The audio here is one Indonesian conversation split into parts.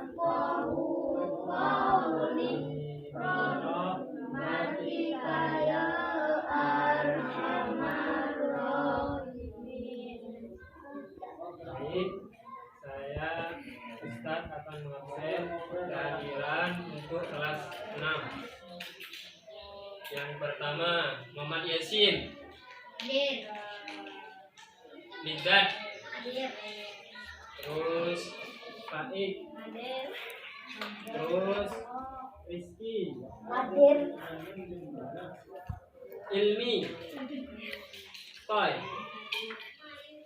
yafqahu qawli rahmatika ya arhamar rahimin. Baik, saya Ustadz akan mengabsen kehadiran untuk kelas 6. Yang pertama, Muhammad Yasin. Hadir. Lidat. Hadir. Terus Faik. Hadir. Terus Rizky. Hadir. Ilmi. Toy.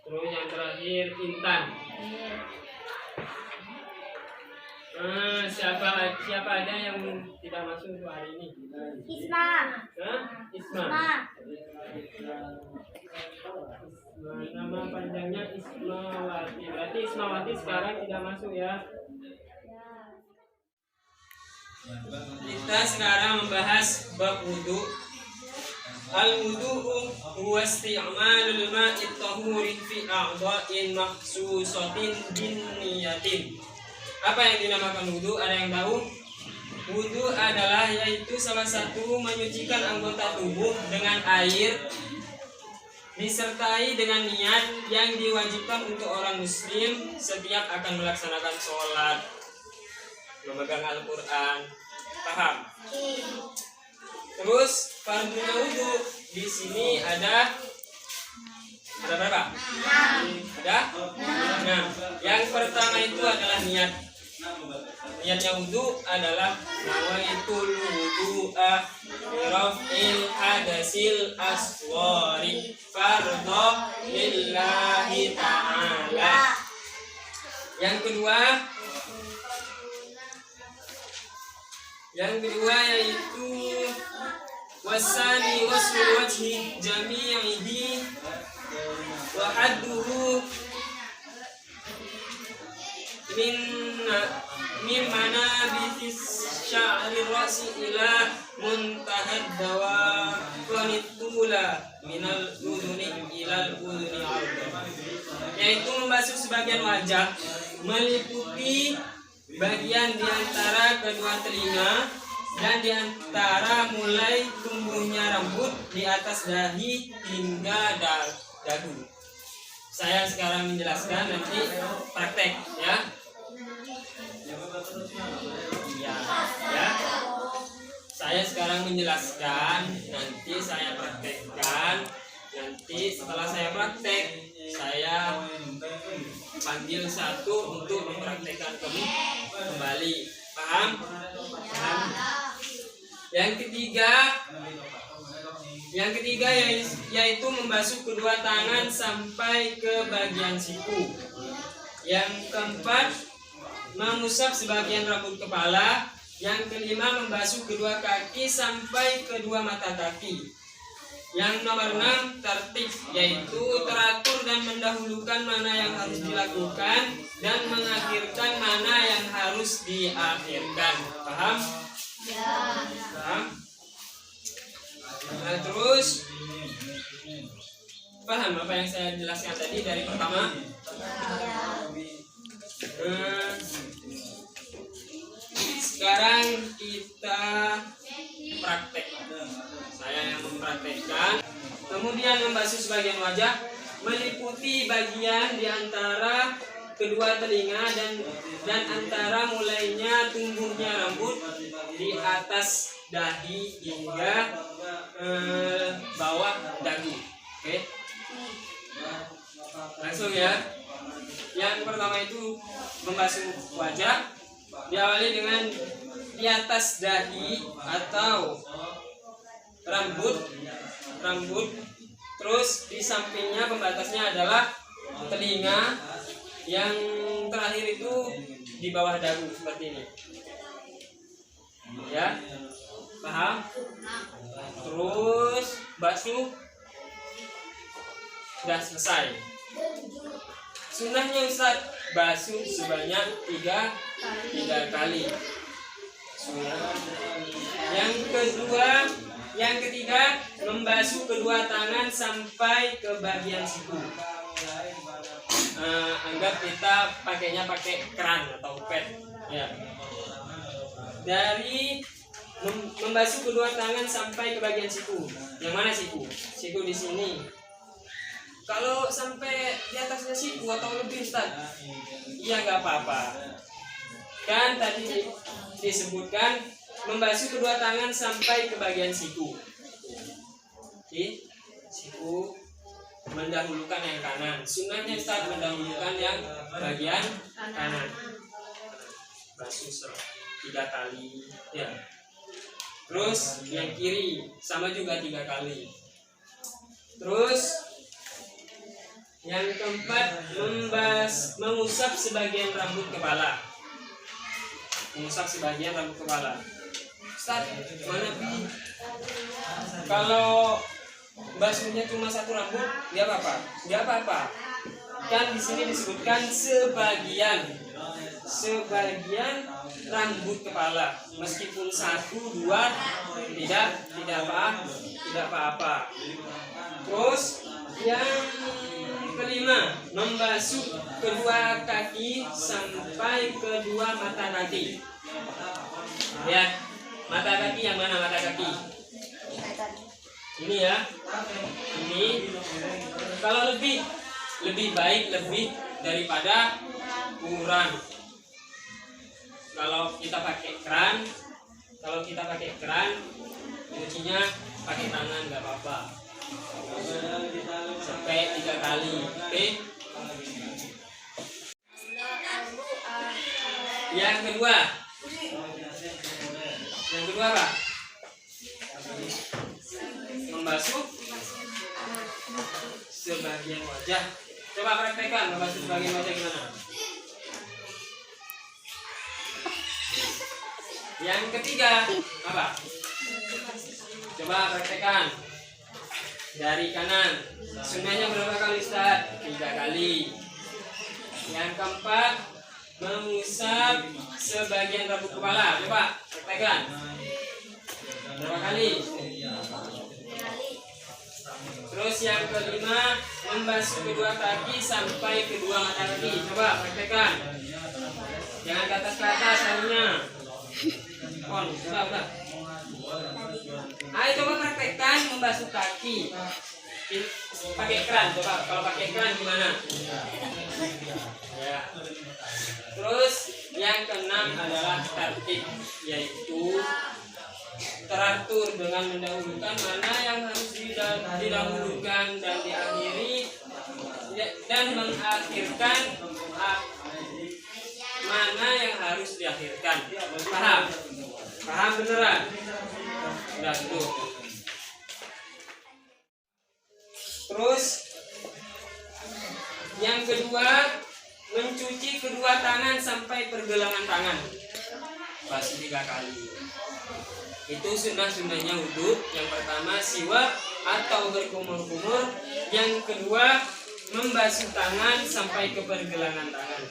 Terus yang terakhir Intan. Hadir. Siapa ada yang tidak masuk untuk hari ini? Isma. Isma. Nama panjangnya Ismawati. Berarti Ismawati sekarang tidak masuk ya. Kita sekarang membahas bab wudu. Al-wudu'u huwa isti'malul ma'i tahuri fi a'dha'in makhsusatin bin niyatin. Apa yang dinamakan wudu? Ada yang tahu? Wudu adalah yaitu salah satu menyucikan anggota tubuh dengan air disertai dengan niat yang diwajibkan untuk orang muslim setiap akan melaksanakan sholat, memegang Al-Quran. Paham? Terus fardunya wudu di sini ada berapa? Ada 6. Yang pertama itu adalah niat. Niatnya wudu adalah nawaitul wudu'a biraf'il hadasil aswari fardhu lillahi ta'ala. Yang kedua yaitu wasani wasul wajhi jami'ihi wa hadduhu min manabis sya'ri rasi ila muntahad dawa qanitula minal udhuni ilal udhuni arba, yaitu membasuh sebagian wajah meliputi bagian di antara kedua telinga dan di antara mulai tumbuhnya rambut di atas dahi hingga dagu. Saya sekarang menjelaskan, nanti praktek ya. Ya. Saya sekarang menjelaskan, nanti saya praktekkan. Nanti setelah saya praktek, saya panggil satu untuk mempraktekkan kembali. Paham? Yang ketiga yaitu membasuh kedua tangan sampai ke bagian siku. Yang keempat, mengusap sebagian rambut kepala. Yang kelima, membasuh kedua kaki sampai kedua mata kaki. Yang nomor 6, tertib, yaitu teratur dan mendahulukan mana yang harus dilakukan dan mengakhirkan mana yang harus diakhirkan. Paham? Ya. Paham? Nah, terus paham apa yang saya jelaskan tadi dari pertama? Sekarang kita praktek. Saya yang mempraktekkan. Kemudian membasuh sebagian wajah meliputi bagian di antara kedua telinga dan antara mulainya tumbuhnya rambut di atas dahi hingga bawah dagu. Oke. Langsung ya. Yang pertama itu membasuh wajah, diawali dengan di atas dahi atau rambut, terus di sampingnya pembatasnya adalah telinga, yang terakhir itu di bawah dagu seperti ini. Ya, paham? Terus basuh, sudah selesai. Sunnahnya Ustaz, basuh sebanyak 3 kali. Yang ketiga, membasuh kedua tangan sampai ke bagian siku. Anggap kita pakainya pakai keran atau pad, ya. dari membasuh kedua tangan sampai ke bagian siku. Yang mana siku? Siku di sini. Kalau sampai di atasnya siku atau lebih, Ustaz? Iya, nggak apa-apa. Kan tadi disebutkan membasuh kedua tangan sampai ke bagian siku. Oke, siku mendahulukan yang kanan. Sunnahnya Ustaz mendahulukan yang bagian kanan. Basuh 3 kali. Ya. Terus yang kiri sama juga 3 kali. Terus yang keempat mengusap sebagian rambut kepala. Mengusap sebagian rambut kepala. Ustaz, mana Bi? Kalau basuhnya cuma 1 rambut, nggak apa-apa. Nggak apa-apa. Kan di sini disebutkan sebagian rambut kepala, meskipun 1, 2 tidak apa-apa. Terus yang kelima, membasuh kedua kaki sampai kedua mata kaki. Ya, mata kaki yang mana mata kaki? Ini ya. Ini kalau lebih baik lebih daripada kurang. Kalau kita pakai keran, cucinya pakai tangan nggak apa-apa. Sampai 3 kali. Oke. Yang kedua Pak, membasuh sebagian wajah. Coba praktekkan membasuh sebagian wajah gimana? Yang ketiga apa? Coba praktekkan dari kanan. Sunnahnya berapa kali, Ustaz? 3 kali. Yang keempat, mengusap sebagian rambut kepala. Coba praktekkan. Berapa kali? Terus yang kelima, membasuh kedua kaki sampai kedua mata kaki. Coba praktekkan. Jangan ke atas harinya. Udah. Ayo coba praktekkan membasuh kaki. Pakai keran, coba. Kalau pakai keran gimana? Ya. Terus yang keenam adalah tertib, yaitu teratur dengan mendahulukan mana yang harus didahulukan dan diakhiri, dan mengakhirkan mana yang harus diakhirkan. Paham beneran? Udah tuh. Terus yang kedua, mencuci kedua tangan sampai pergelangan tangan. Basuh 3 kali. Itu sunnah-sunnahnya wudhu. Yang pertama siwak atau berkumur-kumur. Yang kedua membasuh tangan sampai ke pergelangan tangan.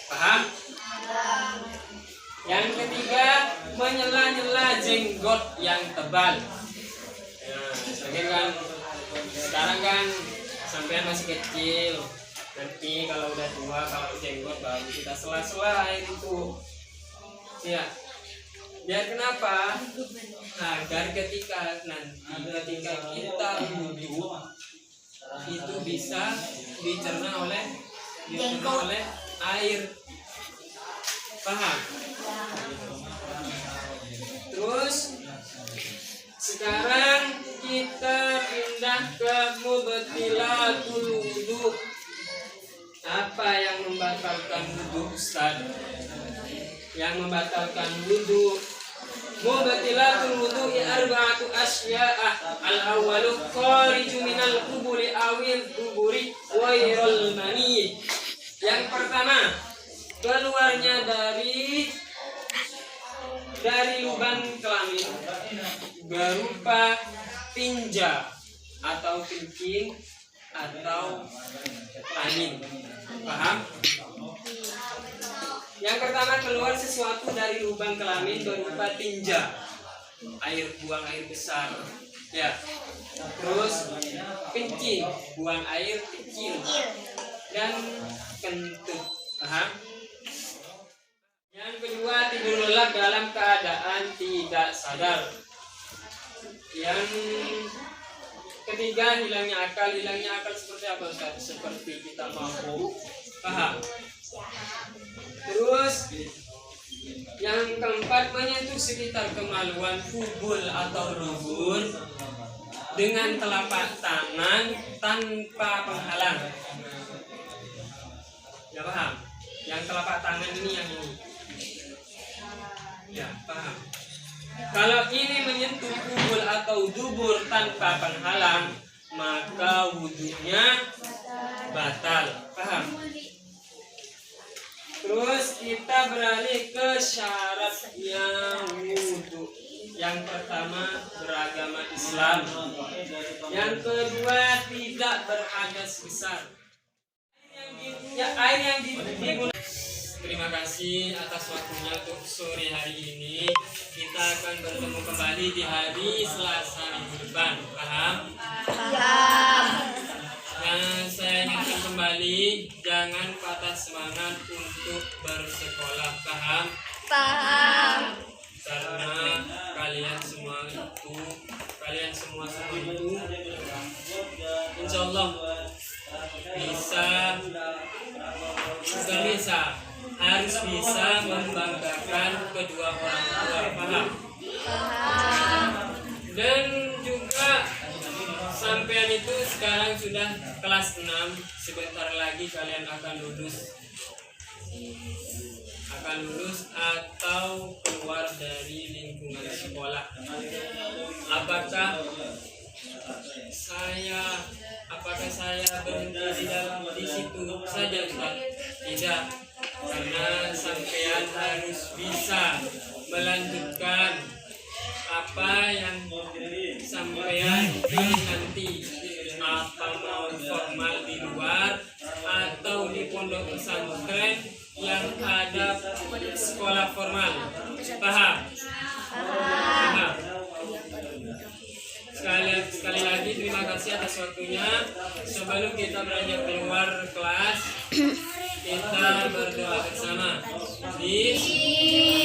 Paham? Yang ketiga, menyela-nyela jenggot yang tebal. Nah, sekarang kan sampean masih kecil. Nanti kalau udah tua, kalau jenggot baru kita sela-sela air itu. Ya. Biar kenapa? Agar ketika kita wudhu itu bisa dicerna oleh air. Paham? Terus sekarang kita pindah ke mubtilatul wudu. Apa yang membatalkan wudu, Ustaz? Yang membatalkan wudu, mubtilatul wudu arba'atu asya'a. Al-awwalu khariju minal quburi awil quburi wairul mani. Yang pertama, keluarnya dari lubang kelamin berupa tinja atau kencing atau angin. Paham? Yang pertama, keluar sesuatu dari lubang kelamin berupa tinja, buang air besar, ya. Terus kencing, buang air kecil, dan kentut. Paham? Yang kedua, tidur lelap kedua, dalam keadaan tidak sadar. Yang ketiga, hilangnya akal. Hilangnya akal seperti apa, Ustaz? Seperti kita mampu paham. Terus yang keempat, menyentuh sekitar kemaluan, kubul atau dubur dengan telapak tangan tanpa penghalang. Ya paham? Yang telapak tangan ini yang ini. Ya paham. Kalau ini menyentuh kubul atau dubur tanpa penghalang, maka wudhunya batal. Paham? Terus kita beralih ke syaratnya wudhu. Yang pertama, beragama Islam. Yang kedua, tidak berhadas besar. Air yang digunakan. Terima kasih atas waktunya untuk sore hari ini. Kita akan bertemu kembali di hari Selasa minggu depan. Paham? Paham. Yang saya ingatkan kembali, jangan patah semangat untuk bersekolah. Paham? Paham. Karena kalian semua itu insya Allah harus bisa membanggakan kedua orang tua. Paham? Paham. Dan juga sampean itu sekarang sudah kelas 6, sebentar lagi kalian akan lulus atau keluar dari lingkungan sekolah. Apakah saya berhenti di situ saja, Ustaz? Tidak, karena sampean harus bisa melanjutkan apa yang sampean pilih nanti, apa mau formal di luar atau di pondok pesantren yang ada sekolah formal. Paham? Paham. Sekali lagi terima kasih atas waktunya. Sebelum kita beranjak keluar kelas, kita berdoa bersama. Bismillah.